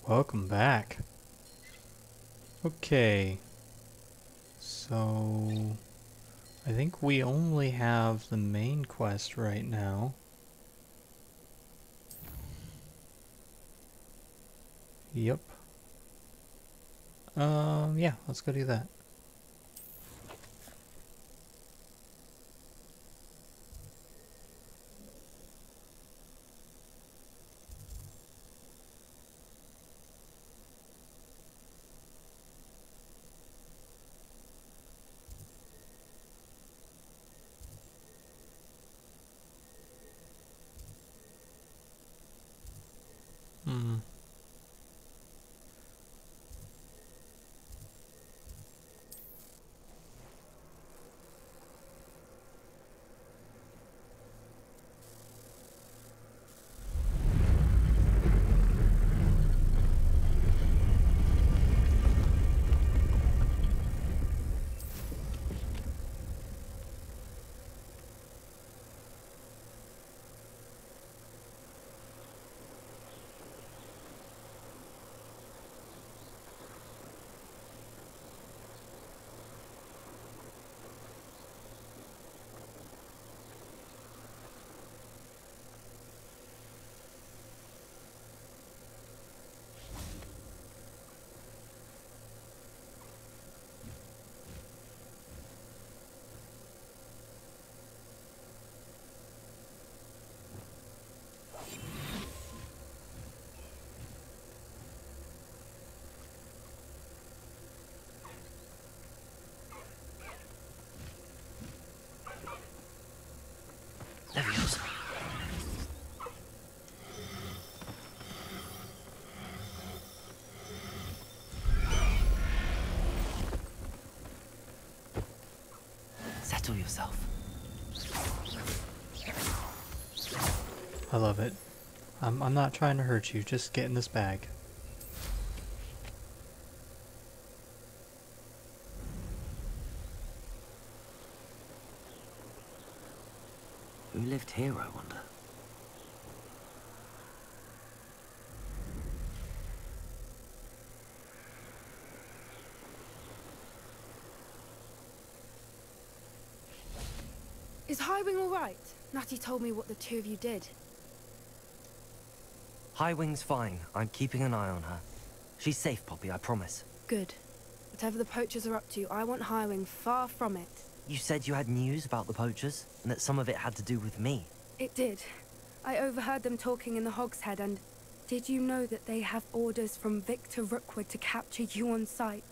Welcome back. Okay, so I think we only have the main quest right now. Yep. Yeah, let's go do that. Hmm. Leviosa. Settle yourself. I love it. I'm not trying to hurt you, just get in this bag. Who lived here, I wonder? Is Highwing all right? Natty told me what the two of you did. Highwing's fine. I'm keeping an eye on her. She's safe, Poppy, I promise. Good. Whatever the poachers are up to, I want Highwing far from it. You said you had news about the poachers, and that some of it had to do with me. It did. I overheard them talking in the Hogshead, and did you know that they have orders from Victor Rookwood to capture you on sight?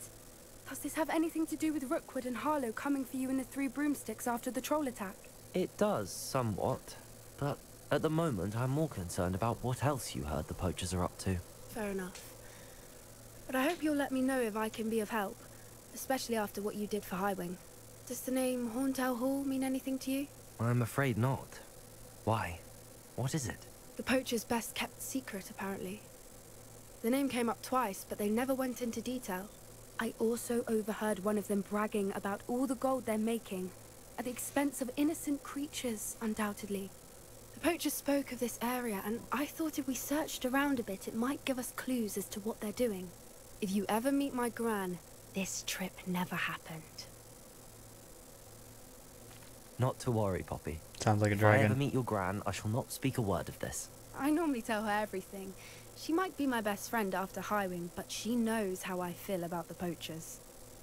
Does this have anything to do with Rookwood and Harlow coming for you in the Three Broomsticks after the troll attack? It does, somewhat. But at the moment, I'm more concerned about what else you heard the poachers are up to. Fair enough. But I hope you'll let me know if I can be of help, especially after what you did for Highwing. Does the name Horntail Hall mean anything to you? I'm afraid not. Why? What is it? The poacher's best kept secret, apparently. The name came up twice, but they never went into detail. I also overheard one of them bragging about all the gold they're making, at the expense of innocent creatures, undoubtedly. The poacher spoke of this area, and I thought if we searched around a bit, it might give us clues as to what they're doing. If you ever meet my gran, this trip never happened. Not to worry, Poppy. Sounds like a If I ever dragon. meet your gran, I shall not speak a word of this. I normally tell her everything. She might be my best friend after Highwing, but she knows how I feel about the poachers.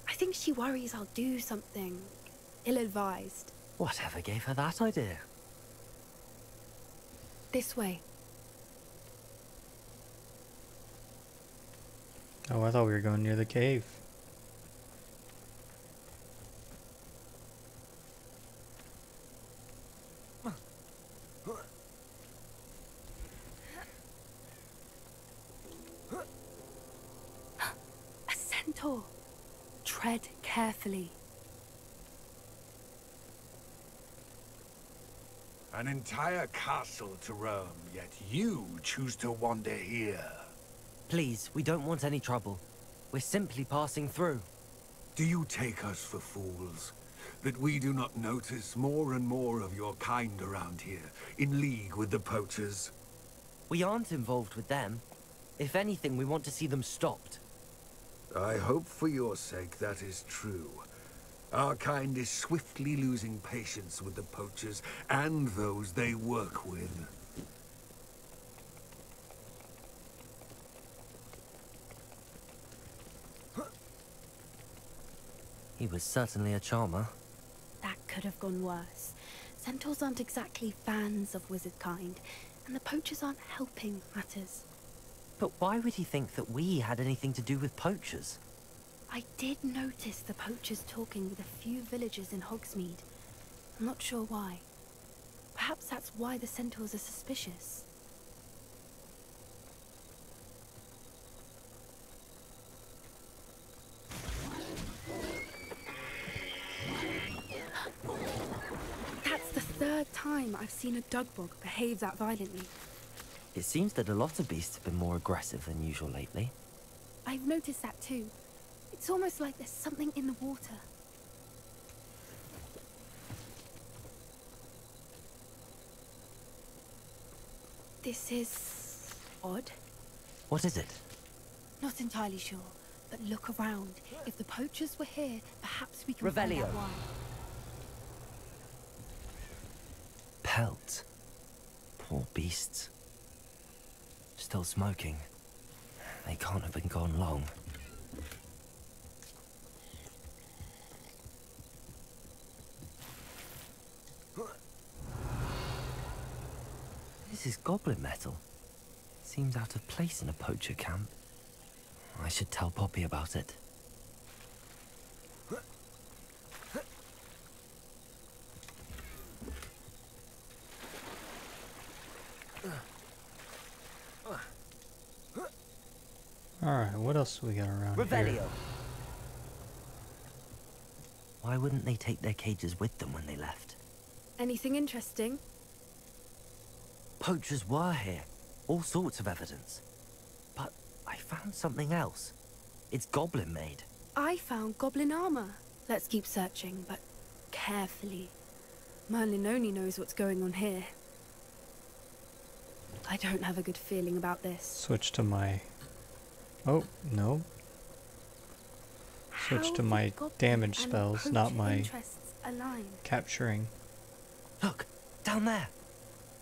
I think she worries I'll do something ill-advised. Whatever gave her that idea? This way. Oh, I thought we were going near the cave. A centaur. Tread carefully. An entire castle to roam, yet you choose to wander here. Please, we don't want any trouble. We're simply passing through. Do you take us for fools? That we do not notice more and more of your kind around here, in league with the poachers? We aren't involved with them. If anything, we want to see them stopped. I hope for your sake that is true. Our kind is swiftly losing patience with the poachers and those they work with. He was certainly a charmer. That could have gone worse. Centaurs aren't exactly fans of wizard kind, and the poachers aren't helping matters. But why would he think that we had anything to do with poachers? I did notice the poachers talking with a few villagers in Hogsmeade. I'm not sure why. Perhaps that's why the centaurs are suspicious. That's the third time I've seen a dugbog behave that violently. It seems that a lot of beasts have been more aggressive than usual lately. I've noticed that too. It's almost like there's something in the water. This is odd. What is it? Not entirely sure, but look around. If the poachers were here, perhaps we can find Revelio. out why. Pelt. Poor beasts. Still smoking. They can't have been gone long. This is goblin metal. Seems out of place in a poacher camp. I should tell Poppy about it. Alright, what else do we got around Revelio. here? Why wouldn't they take their cages with them when they left? Anything interesting? Poachers were here. All sorts of evidence. But I found something else. It's goblin made. I found goblin armor. Let's keep searching, but carefully. Merlin only knows what's going on here. I don't have a good feeling about this. Switch to my... Oh, no. Switch to my damage spells, not my capturing. Look, down there.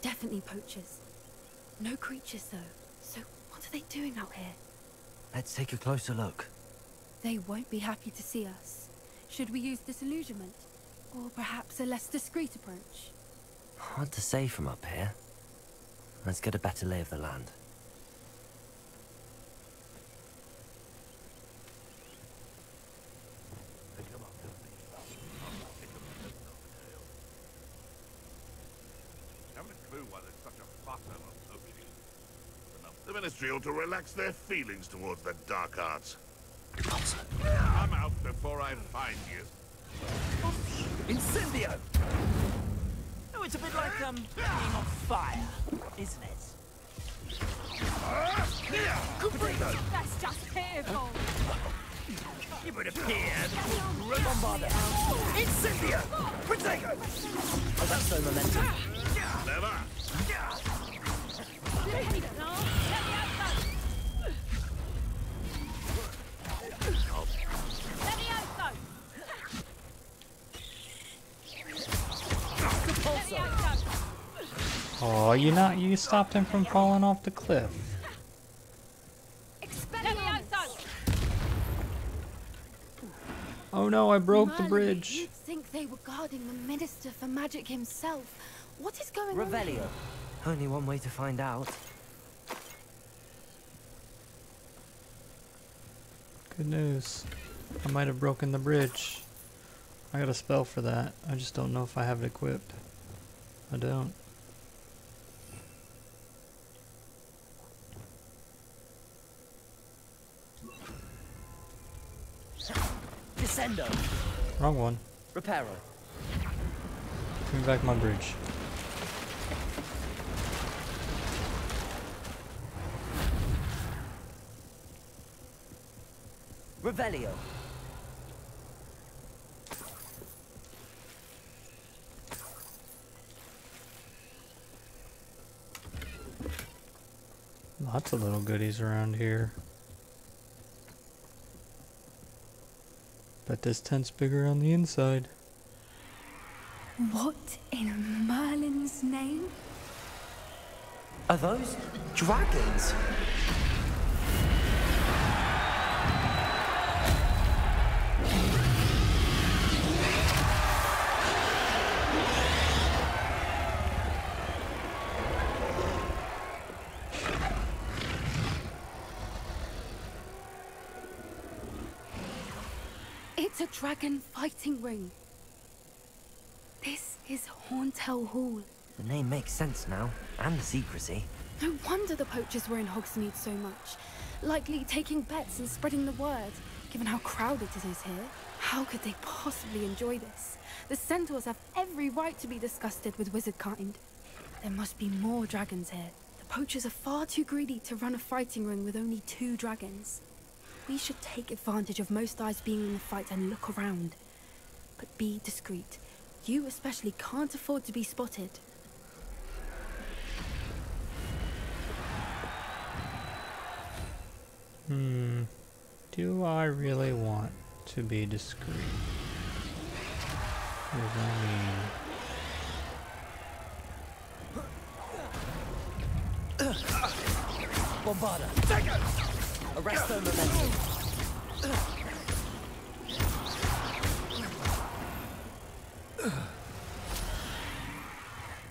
Definitely poachers. No creatures though. So what are they doing out here? Let's take a closer look. They won't be happy to see us. Should we use disillusionment? Or perhaps a less discreet approach? Hard to say from up here. Let's get a better lay of the land. The Ministry ought to relax their feelings towards the dark arts. I'm out before I find you. Incendio! Oh, it's a bit like, being on fire, isn't it? That's just fearful. It would appear that Bombarder. Incendio! Protego! Oh, that's no momentum. Never. Oh, you stopped him from falling off the cliff. Oh no, I broke the bridge. You'd think they were guarding the Minister for Magic himself. What is going on? Revelio. Only one way to find out. Good news. I might have broken the bridge. I got a spell for that. I just don't know if I have it equipped. I don't. Descendo. Wrong one. Reparo. Give me back my bridge. Revelio. Lots of little goodies around here. Bet this tent's bigger on the inside. What in Merlin's name? Are those dragons? It's a dragon fighting ring. This is Hauntel Hall. The name makes sense now, and the secrecy. No wonder the poachers were in Hogsmeade so much. Likely taking bets and spreading the word, given how crowded it is here. How could they possibly enjoy this? The centaurs have every right to be disgusted with wizard kind. There must be more dragons here. The poachers are far too greedy to run a fighting ring with only 2 dragons. We should take advantage of most eyes being in the fight and look around. But be discreet. You especially can't afford to be spotted. Do I really want to be discreet? What does that mean? Bombarda! Arresto momentum!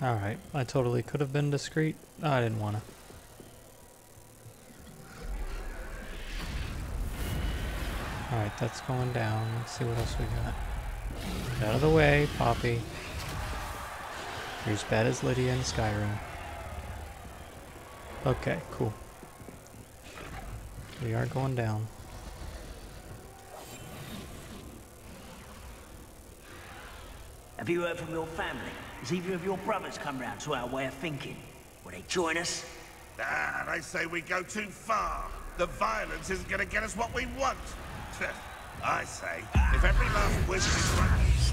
Alright, I totally could have been discreet. I didn't want to. Alright, that's going down. Let's see what else we got. Get out of the way, Poppy. You're as bad as Lydia in Skyrim. Okay, cool. We are going down. Have you heard from your family? Has either of your brothers come round to our way of thinking? Will they join us? Ah, they say we go too far. The violence isn't going to get us what we want. I say, if every last wizard is right...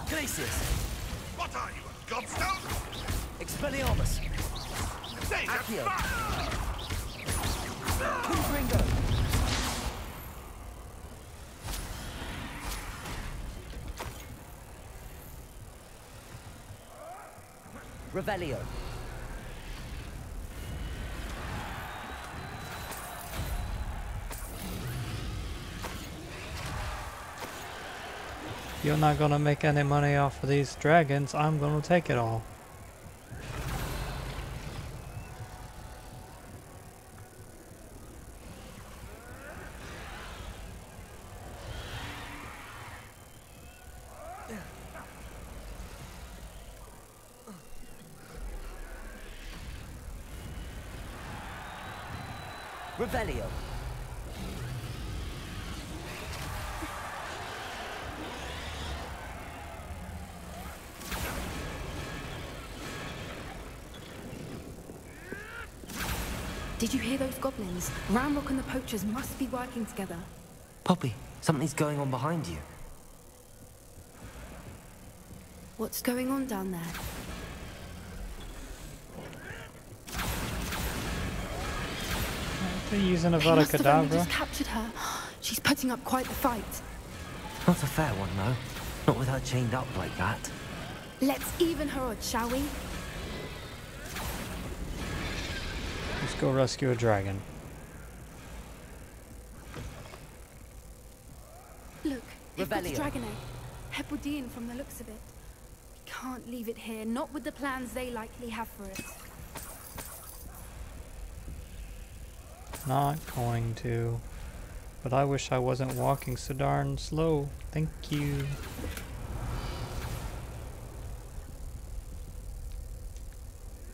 Glacius! What are you, a godstone? Expelliarmus! Accio! Ringo! Revelio! You're not gonna make any money off of these dragons. I'm gonna take it all. Revelio! Did you hear those goblins? Ramrock and the poachers must be working together. Poppy, something's going on behind you. What's going on down there? They're using They Avada must have only Kedavra. just captured her. She's putting up quite the fight. Not a fair one, though. Not with her chained up like that. Let's even her odds, shall we? Let's go rescue a dragon. Look, they've got the Revelio. dragon egg. Hebridean from the looks of it. We can't leave it here, not with the plans they likely have for it. Not going to. But I wish I wasn't walking so darn slow. Thank you.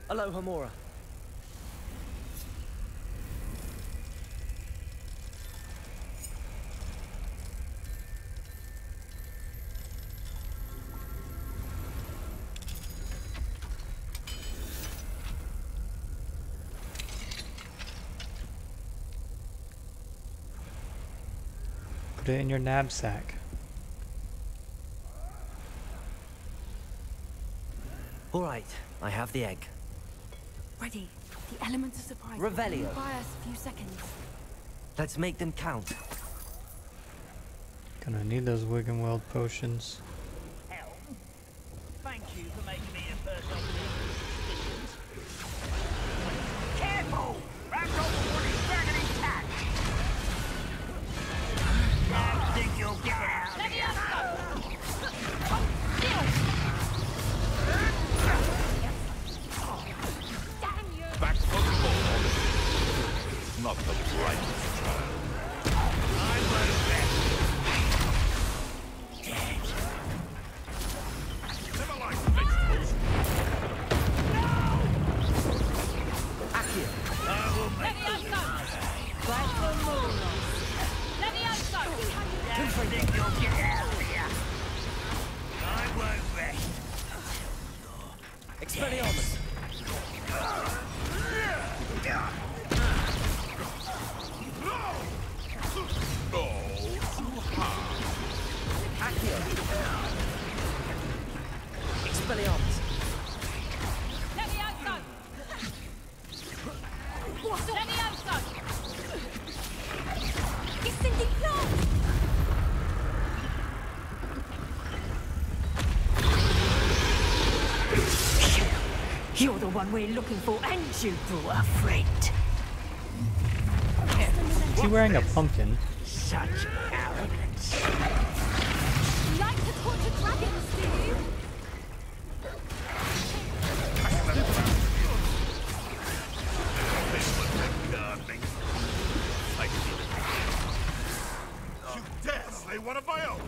Aloha Mora. Put it in your knapsack. All right, I have the egg. Ready. The elements of surprise. Revelio. Will buy us a few seconds. Let's make them count. Gonna need those Wiggenweld potions. Helm, thank you for making me a first officer. Careful! Raptor one is dragging his cat! Don't think you'll get it out of here. Damn you! Back to the ball. Not the brightest child. I won't bet. Never liked vegetables. Accio. I will make Don't think you'll get it out of here. I won't rest. Expelliarmus. Accio. Expelliarmus. You're the one we're looking for, and you brought a friend. Is he wearing a pumpkin? Such arrogance. You like to torture dragons, do you? You dare slay one of my own!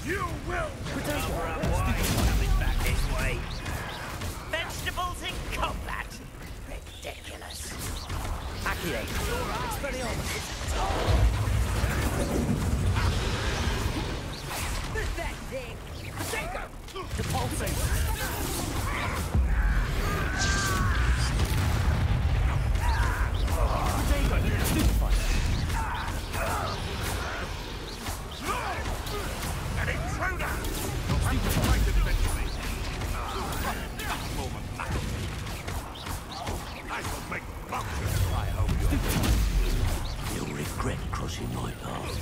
You will! Coming back this way. Vegetables in combat. Ridiculous. Accio. Expelliarmus. That thing. Depulsing. An intruder! I'm trying to defend me. I shall make vultures fly over your head. You'll regret crossing my path.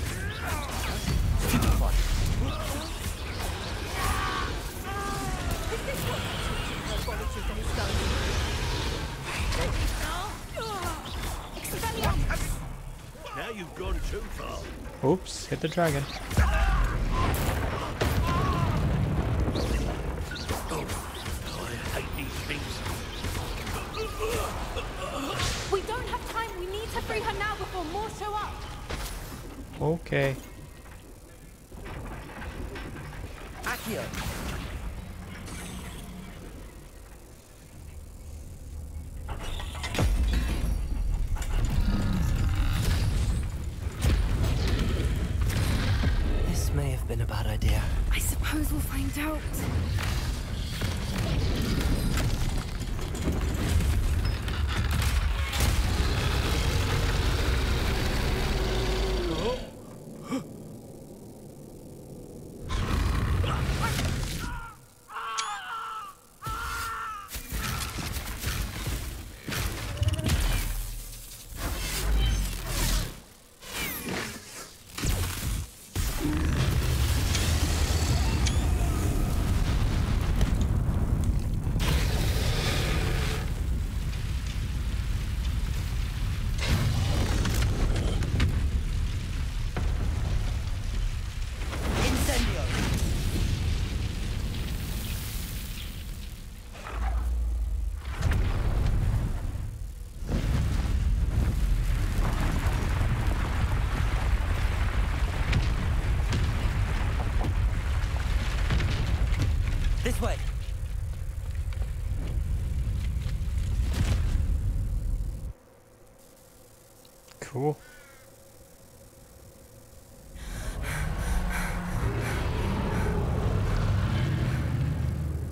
Now you've gone too far. Oops, hit the dragon. I hate these things. We don't have time. We need to free her now before more show up. Okay. Accio. This may have been a bad idea. I suppose we'll find out. This way. Cool.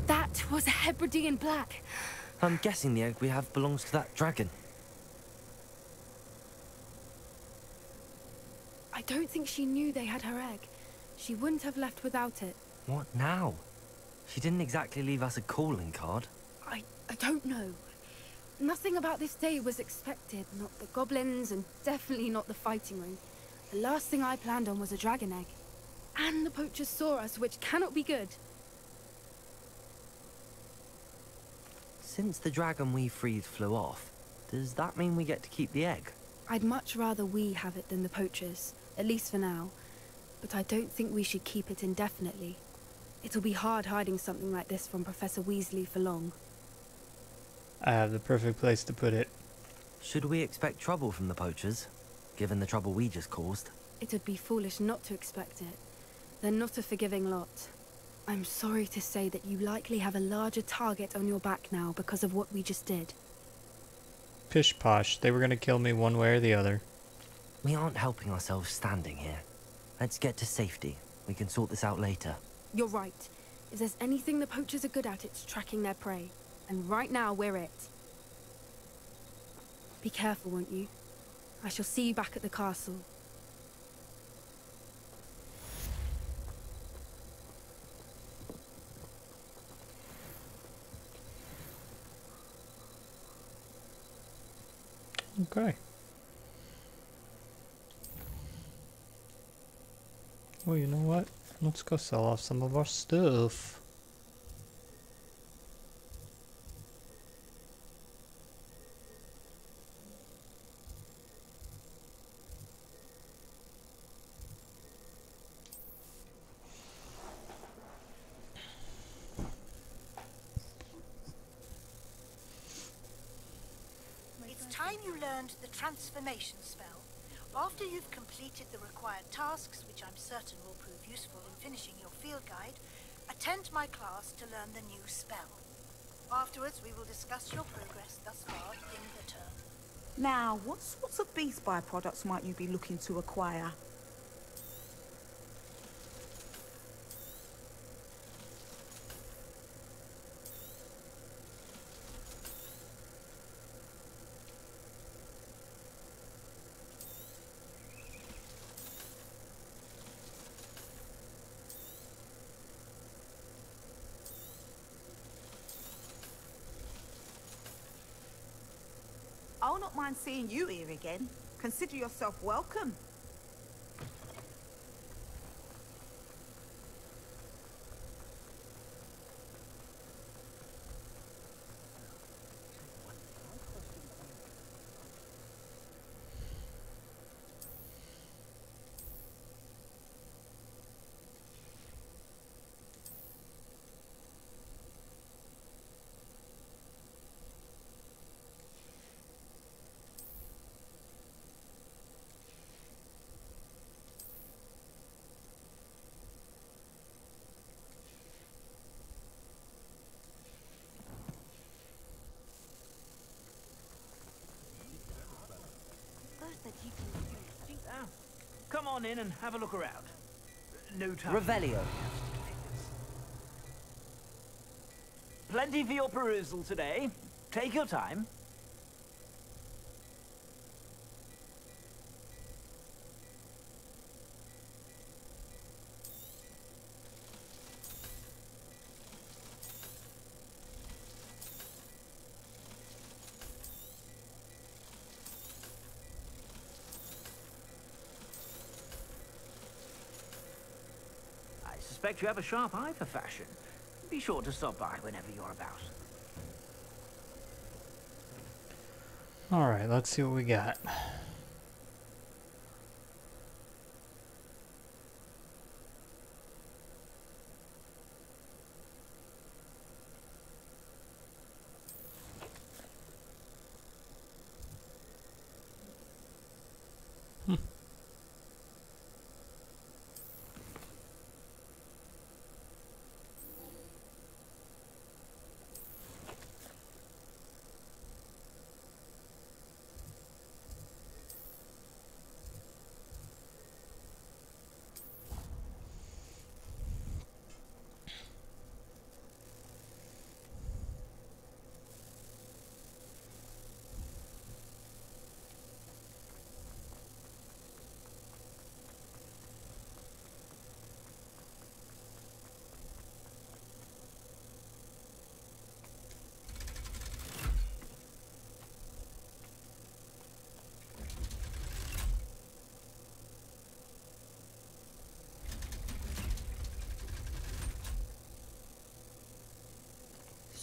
That was a Hebridean black. I'm guessing the egg we have belongs to that dragon. I don't think she knew they had her egg. She wouldn't have left without it. What now? She didn't exactly leave us a calling card. I don't know. Nothing about this day was expected. Not the goblins, and definitely not the fighting ring. The last thing I planned on was a dragon egg. And the poachers saw us, which cannot be good. Since the dragon we freed flew off, does that mean we get to keep the egg? I'd much rather we have it than the poachers, at least for now. But I don't think we should keep it indefinitely. It'll be hard hiding something like this from Professor Weasley for long. I have the perfect place to put it. Should we expect trouble from the poachers, given the trouble we just caused? It would be foolish not to expect it. They're not a forgiving lot. I'm sorry to say that you likely have a larger target on your back now because of what we just did. Pish posh, they were gonna kill me one way or the other. We aren't helping ourselves standing here. Let's get to safety. We can sort this out later. You're right. If there's anything the poachers are good at, it's tracking their prey. And right now, we're it. Be careful, won't you? I shall see you back at the castle. Okay. Well, you know what? Let's go sell off some of our stuff. It's time you learned the transformation spell. After you've completed the required tasks, which I'm certain will prove useful in finishing your field guide, attend my class to learn the new spell. Afterwards, we will discuss your progress thus far in the term. Now, what sorts of beast byproducts might you be looking to acquire? I'll not mind seeing you here again. Consider yourself welcome. Come on in and have a look around. No time. Revelio. Plenty for your perusal today. Take your time. I suspect you have a sharp eye for fashion. Be sure to stop by whenever you're about. Alright, let's see what we got.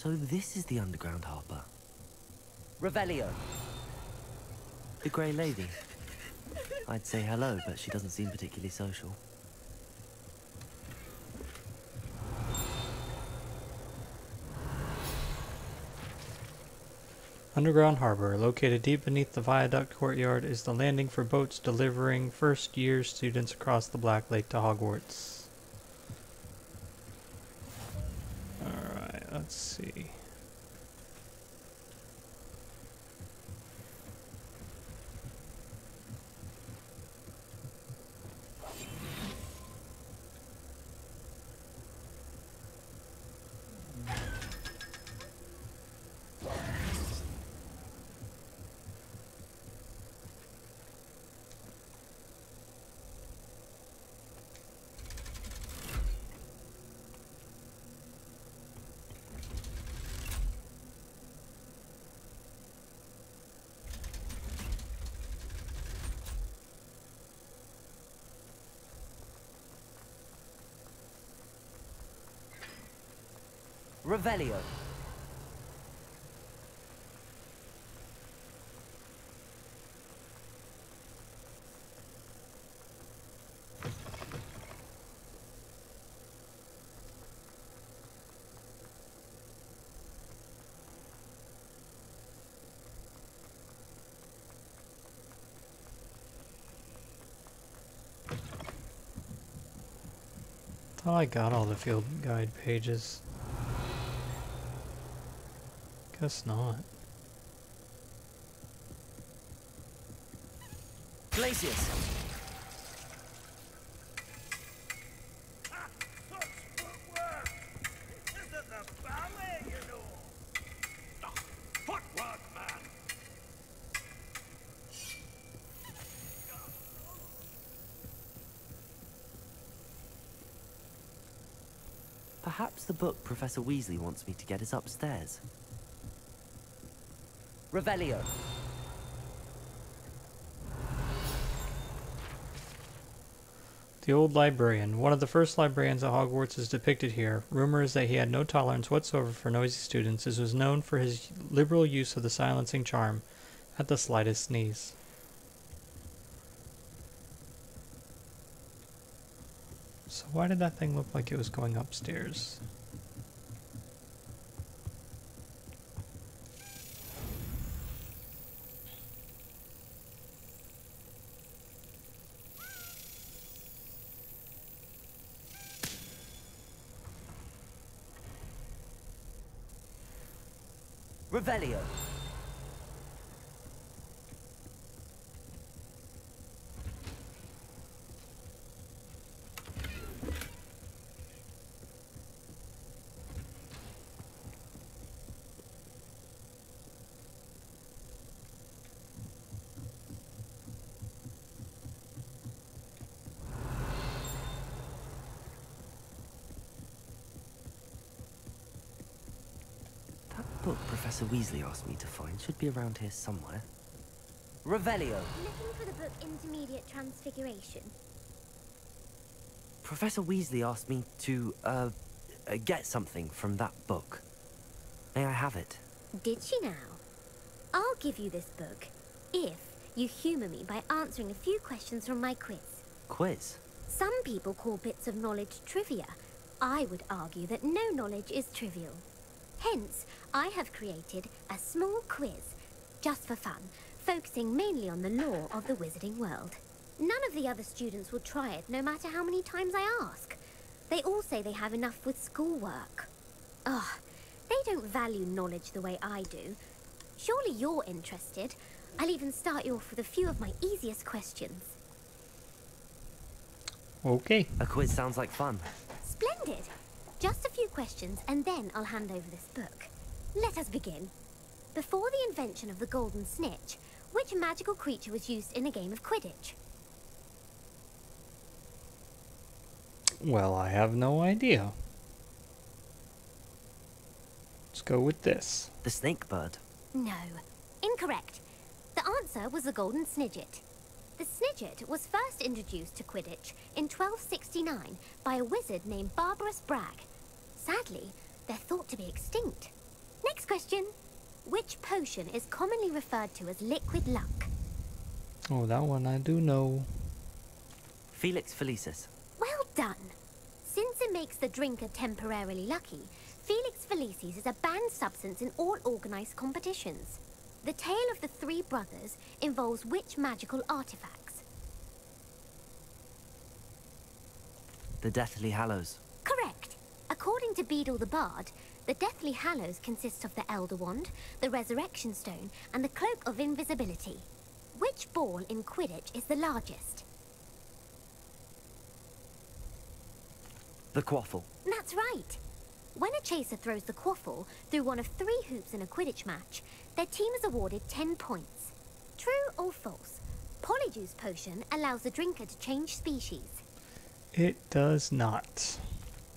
So this is the underground harbour. Revelio. The grey lady. I'd say hello, but she doesn't seem particularly social. Underground Harbor, located deep beneath the viaduct courtyard, is the landing for boats delivering first-year students across the Black Lake to Hogwarts. Alright, let's see. Revelio. Thought I got all the field guide pages. Guess not. Glacius. Perhaps the book Professor Weasley wants me to get is upstairs. Revelio. The old librarian. One of the first librarians at Hogwarts is depicted here. Rumor is that he had no tolerance whatsoever for noisy students, as was known for his liberal use of the silencing charm at the slightest sneeze. So why did that thing look like it was going upstairs? Revelio. Book Professor Weasley asked me to find should be around here somewhere. Revelio. Looking for the book Intermediate Transfiguration. Professor Weasley asked me to, get something from that book. May I have it? Did she now? I'll give you this book, if you humour me by answering a few questions from my quiz. Quiz? Some people call bits of knowledge trivia. I would argue that no knowledge is trivial. Hence, I have created a small quiz, just for fun, focusing mainly on the lore of the wizarding world. None of the other students will try it, no matter how many times I ask. They all say they have enough with schoolwork. Ugh, they don't value knowledge the way I do. Surely you're interested. I'll even start you off with a few of my easiest questions. Okay. A quiz sounds like fun. Splendid! Just a few questions, and then I'll hand over this book. Let us begin. Before the invention of the golden snitch, which magical creature was used in a game of Quidditch? Well, I have no idea. Let's go with this. The snake bird. No. Incorrect. The answer was the golden snidget. The snidget was first introduced to Quidditch in 1269 by a wizard named Barbarous Bragg. Sadly, they're thought to be extinct. Next question. Which potion is commonly referred to as liquid luck? Oh, that one I do know. Felix Felicis. Well done. Since it makes the drinker temporarily lucky, Felix Felicis is a banned substance in all organized competitions. The tale of the three brothers involves which magical artifacts? The Deathly Hallows. Correct. According to Beadle the Bard, the Deathly Hallows consist of the Elder Wand, the Resurrection Stone, and the Cloak of Invisibility. Which ball in Quidditch is the largest? The Quaffle. That's right. When a chaser throws the quaffle through one of 3 hoops in a Quidditch match, their team is awarded 10 points. True or false? Polyjuice Potion allows the drinker to change species. It does not.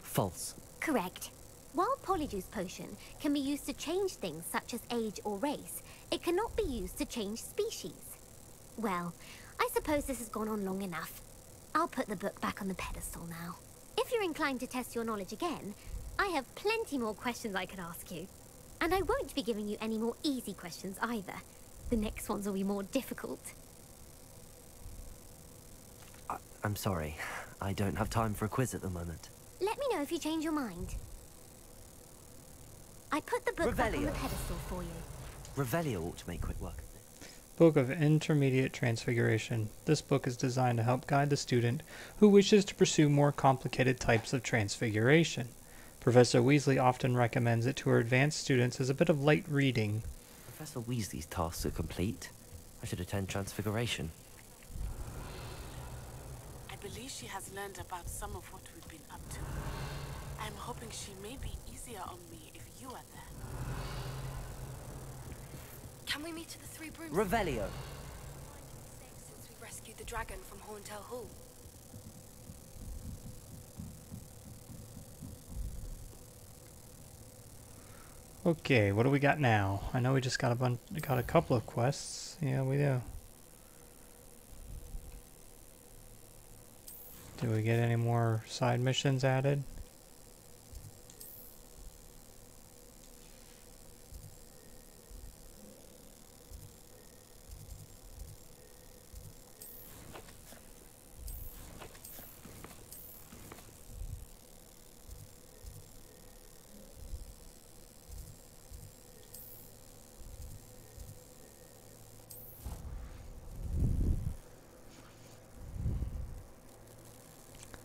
False. Correct. While Polyjuice Potion can be used to change things such as age or race, it cannot be used to change species. Well, I suppose this has gone on long enough. I'll put the book back on the pedestal now. If you're inclined to test your knowledge again, I have plenty more questions I could ask you. And I won't be giving you any more easy questions either. The next ones will be more difficult. I'm sorry. I don't have time for a quiz at the moment. Let me know if you change your mind. I put the book back on the pedestal for you. Revelio ought to make quick work. Book of Intermediate Transfiguration. This book is designed to help guide the student who wishes to pursue more complicated types of transfiguration. Professor Weasley often recommends it to her advanced students as a bit of light reading. Professor Weasley's tasks are complete. I should attend Transfiguration. I believe she has learned about some of what we've been up to. I'm hoping she may be easier on me if you are there. Can we meet at the Three Brooms? Revelio. Since we rescued the dragon from Horntail Hall. Okay, what do we got now? I know we just got a couple of quests. Yeah, we do. Do we get any more side missions added?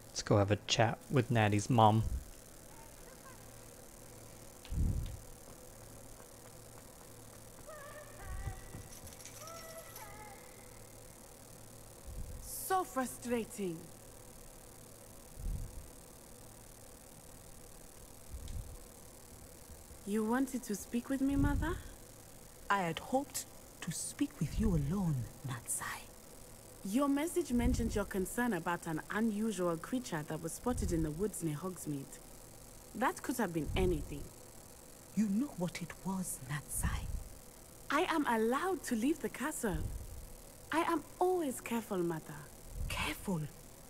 Let's go have a chat with Natty's mom. So frustrating. You wanted to speak with me, Mother? I had hoped to speak with you alone, Natsai. Your message mentioned your concern about an unusual creature that was spotted in the woods near Hogsmeade. That could have been anything. You know what it was, Natsai. I am allowed to leave the castle. I am always careful, Mother. Careful?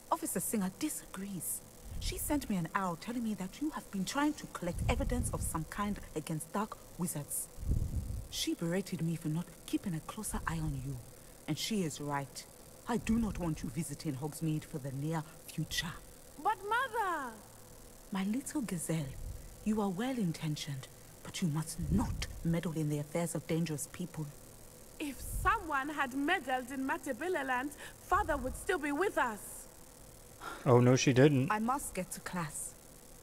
Officer Singer disagrees. She sent me an owl telling me that you have been trying to collect evidence of some kind against dark wizards. She berated me for not keeping a closer eye on you. And she is right. I do not want you visiting Hogsmeade for the near future. But Mother! My little gazelle, you are well-intentioned, but you must not meddle in the affairs of dangerous people. If someone had meddled in Matabeleland, Father would still be with us. Oh, no, she didn't. I must get to class.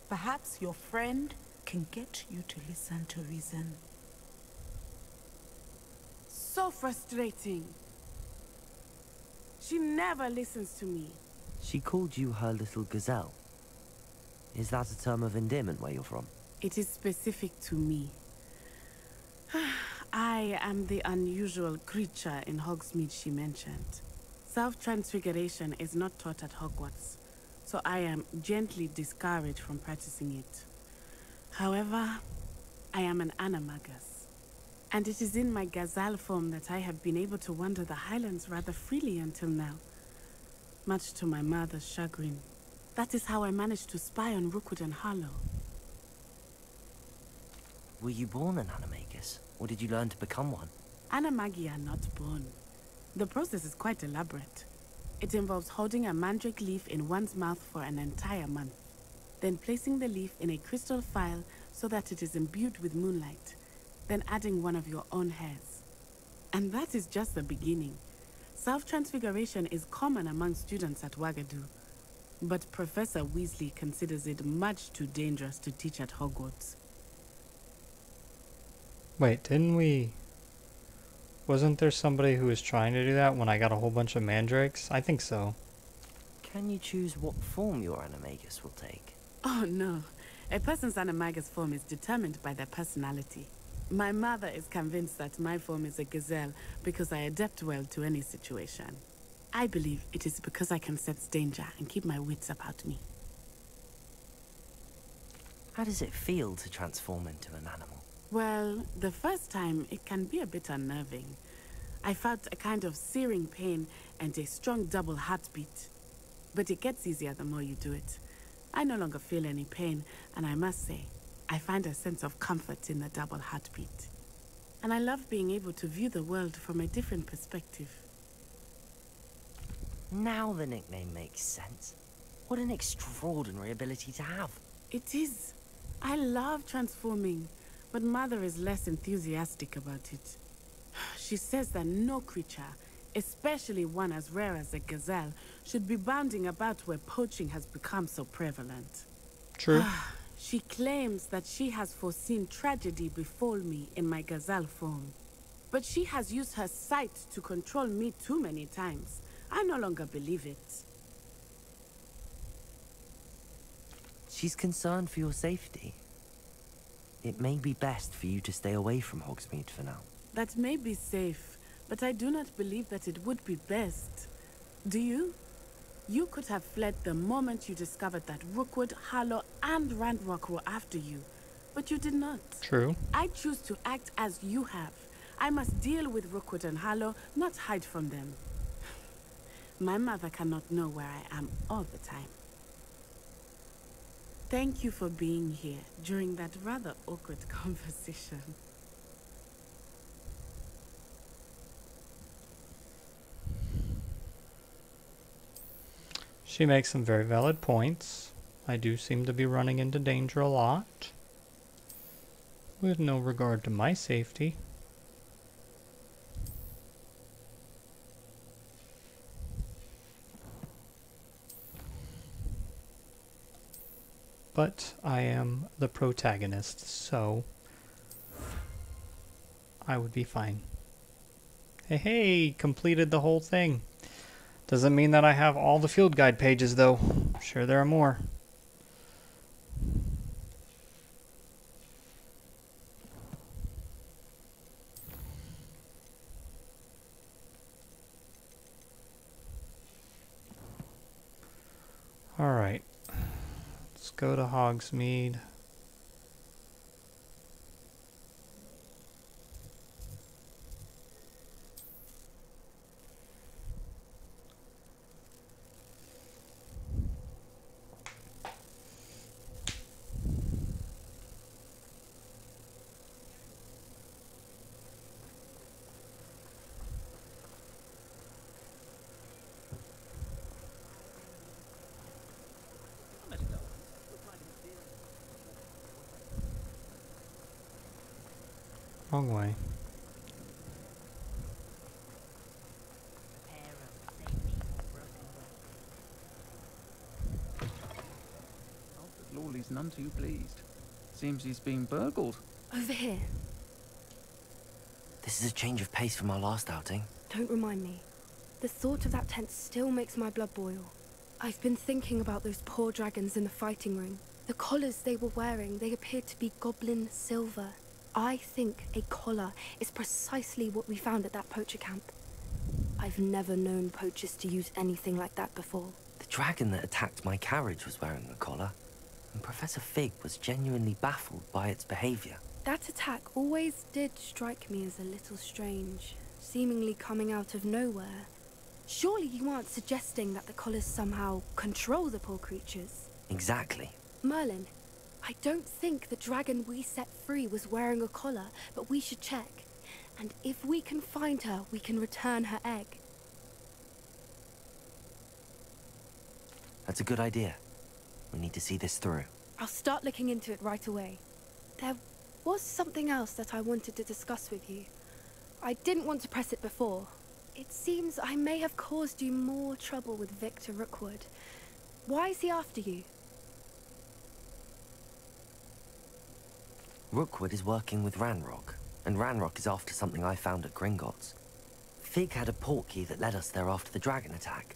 Perhaps your friend can get you to listen to reason. So frustrating. She never listens to me. She called you her little gazelle. Is that a term of endearment where you're from? It is specific to me. I am the unusual creature in Hogsmeade she mentioned. Self-transfiguration is not taught at Hogwarts, so I am gently discouraged from practicing it. However, I am an animagus. And it is in my gazelle form that I have been able to wander the highlands rather freely until now. Much to my mother's chagrin. That is how I managed to spy on Rookwood and Harlow. Were you born an animagus, or did you learn to become one? Animagi are not born. The process is quite elaborate. It involves holding a mandrake leaf in one's mouth for an entire month, then placing the leaf in a crystal phial so that it is imbued with moonlight, then adding one of your own hairs. And that is just the beginning. Self-transfiguration is common among students at Wagadu, but Professor Weasley considers it much too dangerous to teach at Hogwarts. Wait, wasn't there somebody who was trying to do that when I got a whole bunch of mandrakes? I think so. Can you choose what form your animagus will take? Oh no. A person's animagus form is determined by their personality. My mother is convinced that my form is a gazelle because I adapt well to any situation. I believe it is because I can sense danger and keep my wits about me. How does it feel to transform into an animal? Well, the first time it can be a bit unnerving. I felt a kind of searing pain and a strong double heartbeat. But it gets easier the more you do it. I no longer feel any pain, and I must say, I find a sense of comfort in the double heartbeat. And I love being able to view the world from a different perspective. Now the nickname makes sense. What an extraordinary ability to have. It is. I love transforming, but Mother is less enthusiastic about it. She says that no creature, especially one as rare as a gazelle, should be bounding about where poaching has become so prevalent. True. She claims that she has foreseen tragedy befall me in my gazelle form. But she has used her sight to control me too many times. I no longer believe it. She's concerned for your safety. It may be best for you to stay away from Hogsmeade for now. That may be safe, but I do not believe that it would be best. Do you? You could have fled the moment you discovered that Rookwood, Harlow, and Randrock were after you, but you did not. True. I choose to act as you have. I must deal with Rookwood and Harlow, not hide from them. My mother cannot know where I am all the time. Thank you for being here during that rather awkward conversation. She makes some very valid points. I do seem to be running into danger a lot, with no regard to my safety. But I am the protagonist, so I would be fine. Hey, completed the whole thing. Doesn't mean that I have all the field guide pages, though. I'm sure there are more. Alright. Let's go to Hogsmeade. Wrong way. Alfred Lawley's none too pleased. Seems he's been burgled. Over here. This is a change of pace from our last outing. Don't remind me. The thought of that tent still makes my blood boil. I've been thinking about those poor dragons in the fighting ring. The collars they were wearing, they appeared to be goblin silver. I think a collar is precisely what we found at that poacher camp. I've never known poachers to use anything like that before. The dragon that attacked my carriage was wearing a collar, and Professor Fig was genuinely baffled by its behavior. That attack always did strike me as a little strange, seemingly coming out of nowhere. Surely you aren't suggesting that the collars somehow control the poor creatures? Exactly. Merlin, I don't think the dragon we set free was wearing a collar, but we should check. And if we can find her, we can return her egg. That's a good idea. We need to see this through. I'll start looking into it right away. There was something else that I wanted to discuss with you. I didn't want to press it before. It seems I may have caused you more trouble with Victor Rookwood. Why is he after you? Rookwood is working with Ranrock, and Ranrock is after something I found at Gringotts. Fig had a portkey that led us there after the dragon attack.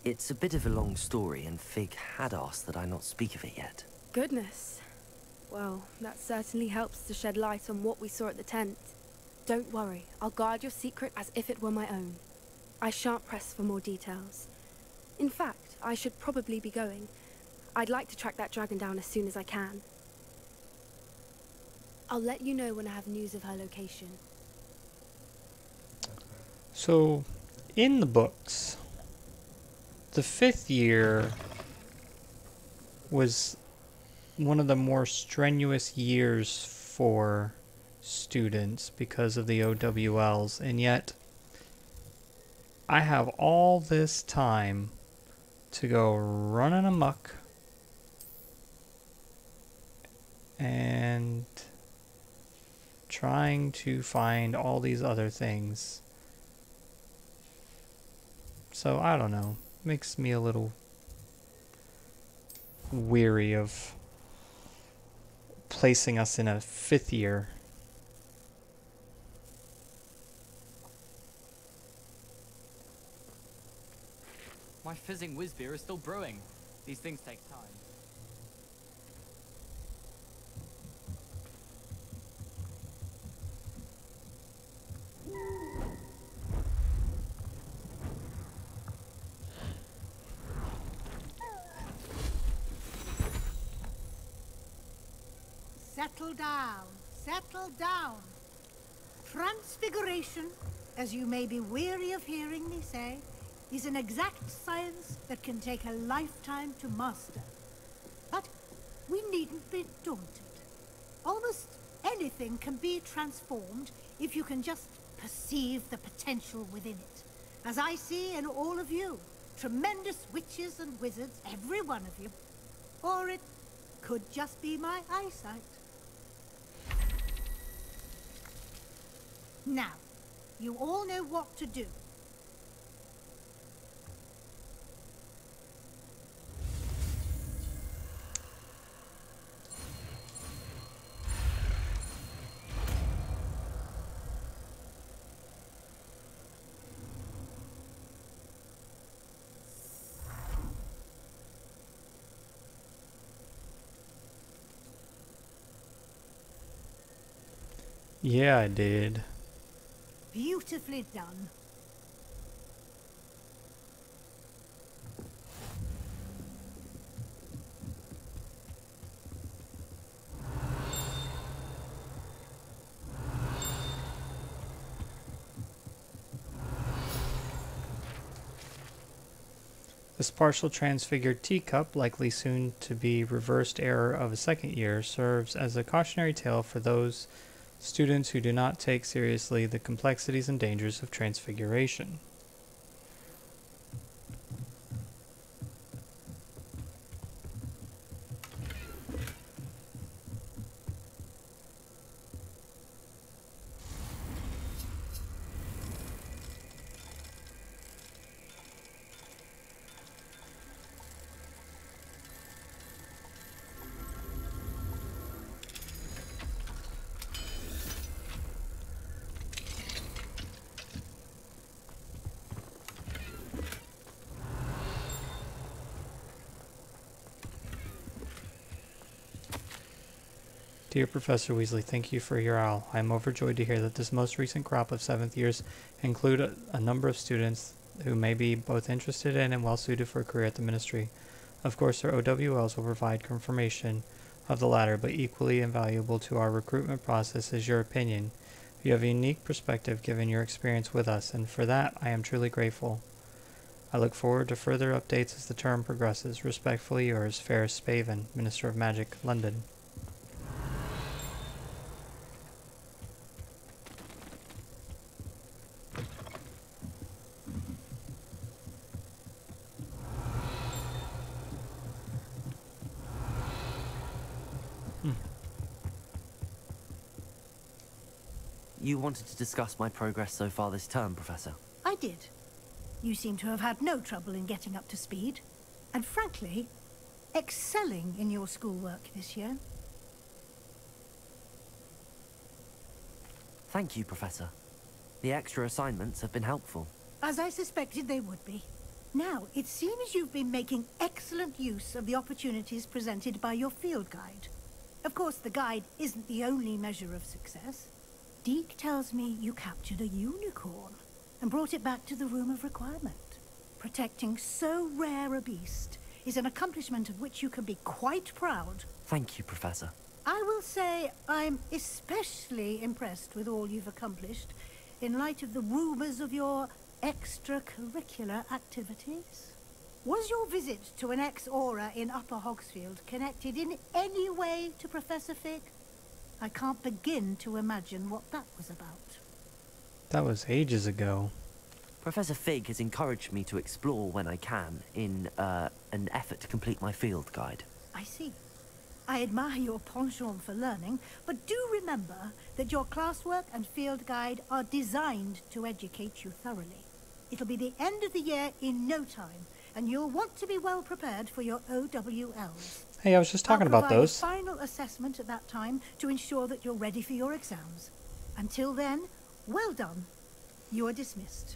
It's a bit of a long story, and Fig had asked that I not speak of it yet. Goodness. Well, that certainly helps to shed light on what we saw at the tent. Don't worry, I'll guard your secret as if it were my own. I shan't press for more details. In fact, I should probably be going. I'd like to track that dragon down as soon as I can. I'll let you know when I have news of her location. So, in the books, the 5th year was one of the more strenuous years for students because of the OWLs, and yet I have all this time to go running amok and trying to find all these other things. So I don't know, makes me a little weary of placing us in a 5th year. My fizzing whiz beer is still brewing. These things take time. Settle down, settle down. Transfiguration, as you may be weary of hearing me say, is an exact science that can take a lifetime to master. But we needn't be daunted. Almost anything can be transformed if you can just perceive the potential within it. As I see in all of you, tremendous witches and wizards, every one of you. Or it could just be my eyesight. Now, you all know what to do. Yeah, I did. Beautifully done. This partial transfigured teacup, likely soon to be reversed error of a 2nd year, serves as a cautionary tale for those students who do not take seriously the complexities and dangers of transfiguration. Dear Professor Weasley, thank you for your owl. I am overjoyed to hear that this most recent crop of 7th years include a number of students who may be both interested in and well suited for a career at the Ministry. Of course, their OWLs will provide confirmation of the latter, but equally invaluable to our recruitment process is your opinion. You have a unique perspective given your experience with us, and for that I am truly grateful. I look forward to further updates as the term progresses. Respectfully yours, Ferris Spaven, Minister of Magic, London. You wanted to discuss my progress so far this term, Professor? I did. You seem to have had no trouble in getting up to speed. And frankly, excelling in your schoolwork this year. Thank you, Professor. The extra assignments have been helpful. As I suspected they would be. Now, it seems you've been making excellent use of the opportunities presented by your field guide. Of course, the guide isn't the only measure of success. Deke tells me you captured a unicorn and brought it back to the Room of Requirement. Protecting so rare a beast is an accomplishment of which you can be quite proud. Thank you, Professor. I will say I'm especially impressed with all you've accomplished in light of the rumors of your extracurricular activities. Was your visit to an ex-aura in Upper Hogsfield connected in any way to Professor Fig? I can't begin to imagine what that was about. That was ages ago. Professor Fig has encouraged me to explore when I can in an effort to complete my field guide. I see. I admire your penchant for learning, but do remember that your classwork and field guide are designed to educate you thoroughly. It'll be the end of the year in no time, and you'll want to be well prepared for your OWLs. Hey, I was just talking about those. I'll provide a final assessment at that time to ensure that you're ready for your exams. Until then, well done. You are dismissed.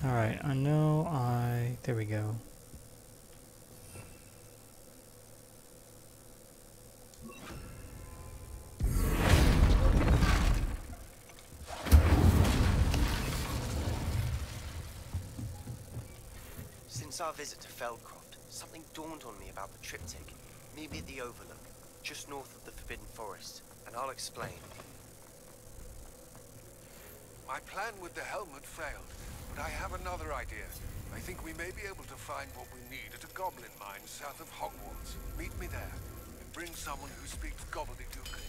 Alright, there we go. Since our visit to Feldcroft, something dawned on me about the triptych. Maybe at the Overlook, just north of the Forbidden Forest, and I'll explain. My plan with the helmet failed, but I have another idea. I think we may be able to find what we need at a goblin mine south of Hogwarts. Meet me there, and bring someone who speaks gobbledygook.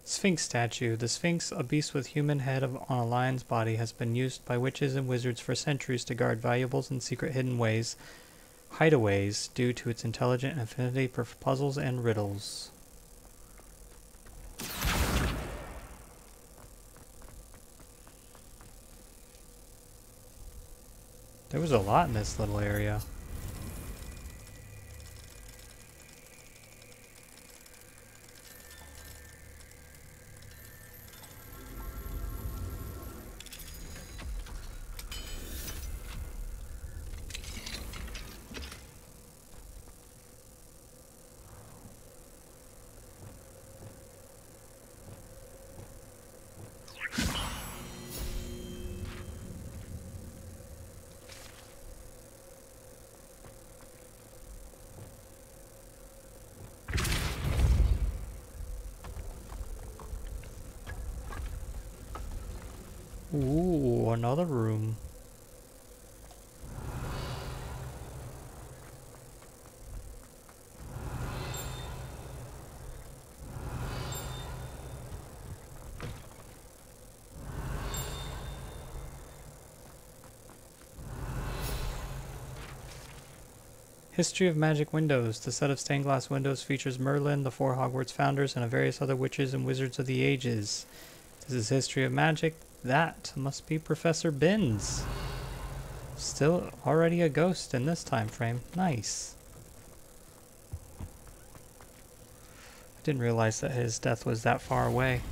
Sphinx statue. The Sphinx, a beast with human head on a lion's body, has been used by witches and wizards for centuries to guard valuables and secret hidden hideaways, due to its intelligent affinity for puzzles and riddles. There was a lot in this little area. Ooh, another room. History of Magic Windows. The set of stained glass windows features Merlin, the 4 Hogwarts founders, and various other witches and wizards of the ages. This is History of Magic. That must be Professor Binns. Still already a ghost in this time frame. Nice. I didn't realize that his death was that far away.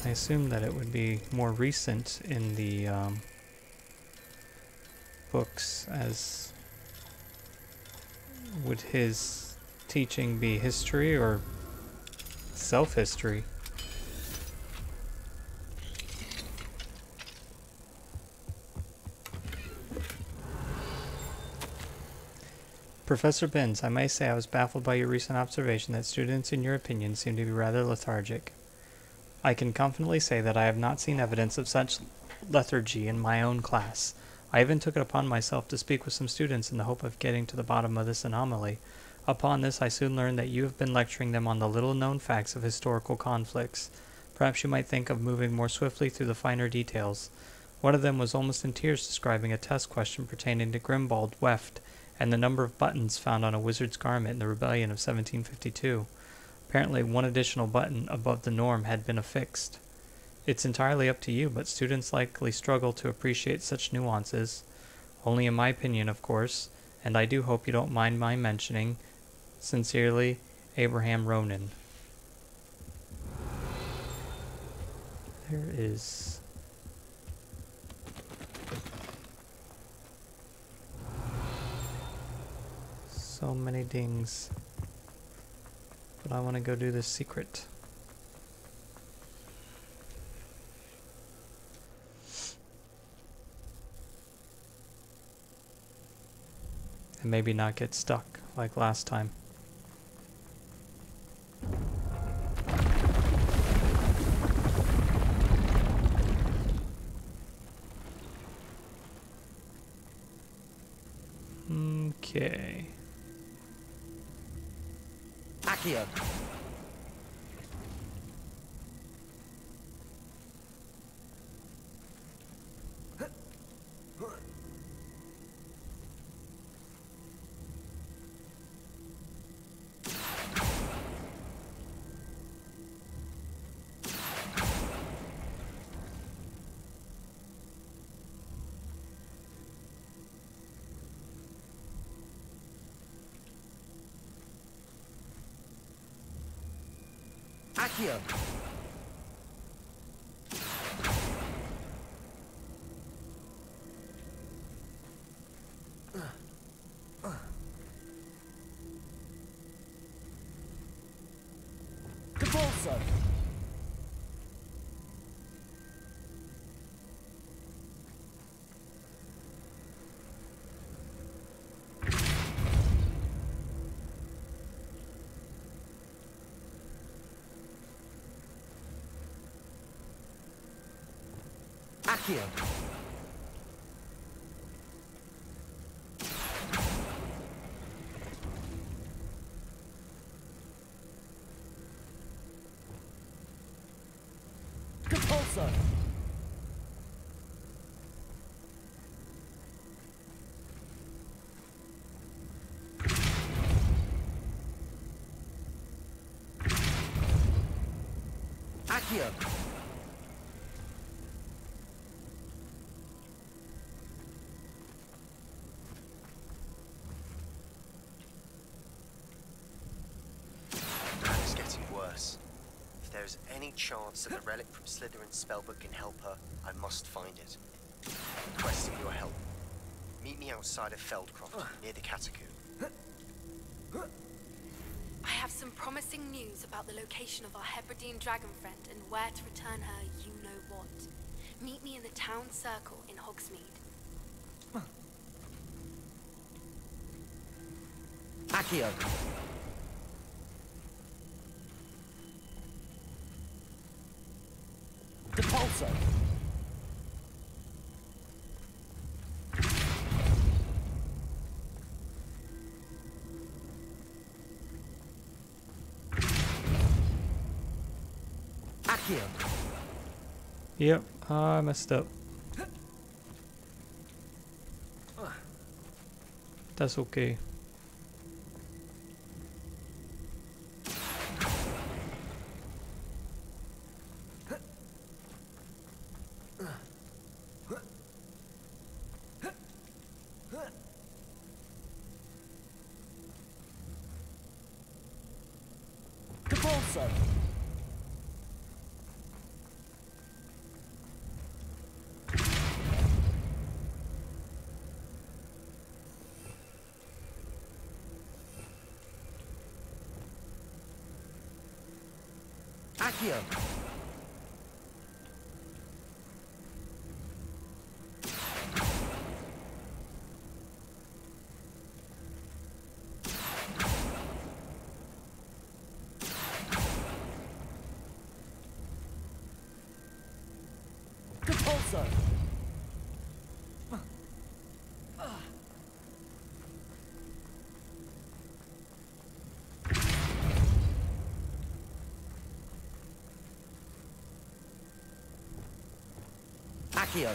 I assumed that it would be more recent in the books, as would his teaching be history or Self-history. Professor Binns, I may say I was baffled by your recent observation that students, in your opinion, seem to be rather lethargic. I can confidently say that I have not seen evidence of such lethargy in my own class. I even took it upon myself to speak with some students in the hope of getting to the bottom of this anomaly. Upon this, I soon learned that you have been lecturing them on the little-known facts of historical conflicts. Perhaps you might think of moving more swiftly through the finer details. One of them was almost in tears describing a test question pertaining to Grimbald Weft and the number of buttons found on a wizard's garment in the rebellion of 1752. Apparently, one additional button above the norm had been affixed. It's entirely up to you, but students likely struggle to appreciate such nuances. Only in my opinion, of course, and I do hope you don't mind my mentioning. Sincerely, Abraham Ronan. There is... so many dings. But I want to go do this secret. And maybe not get stuck like last time. Okay. Accio. Accio. Depulso. Accio. Depulso. Accio. It's getting worse. If there is any chance that the relic from Slytherin's spellbook can help her, I must find it. I'm requesting your help. Meet me outside of Feldcroft, near the Catacomb. I have some promising news about the location of our Hebridean dragon friend and where to return her you-know-what. Meet me in the town circle in Hogsmeade. Accio. Depulso. Accio. Yep, I messed up. That's okay. Depulso. Accio! Repulsor! Accio!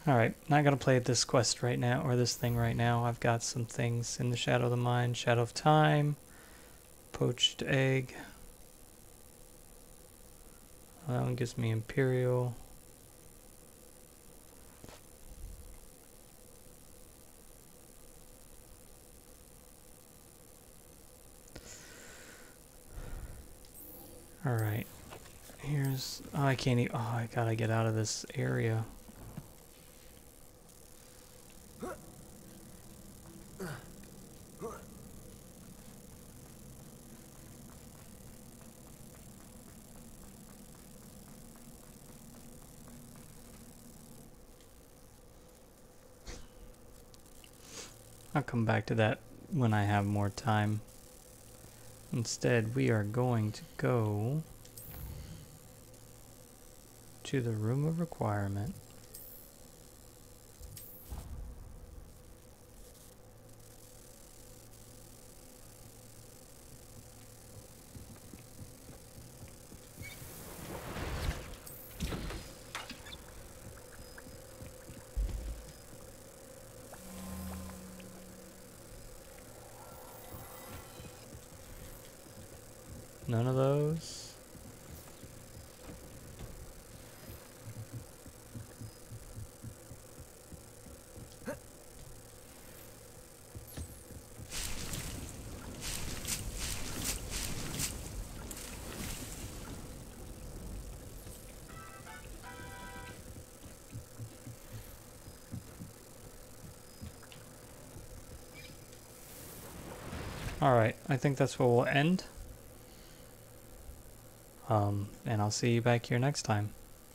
Alright, not gonna play this quest right now, or this thing right now. I've got some things in the Shadow of the Mind, Shadow of Time, Poached Egg. That one gives me Imperial. Alright, here's, oh, I can't even, oh, I gotta get out of this area. I'll come back to that when I have more time. Instead, we are going to go to the Room of Requirement. None of those. Alright, I think that's where we'll end. And I'll see you back here next time.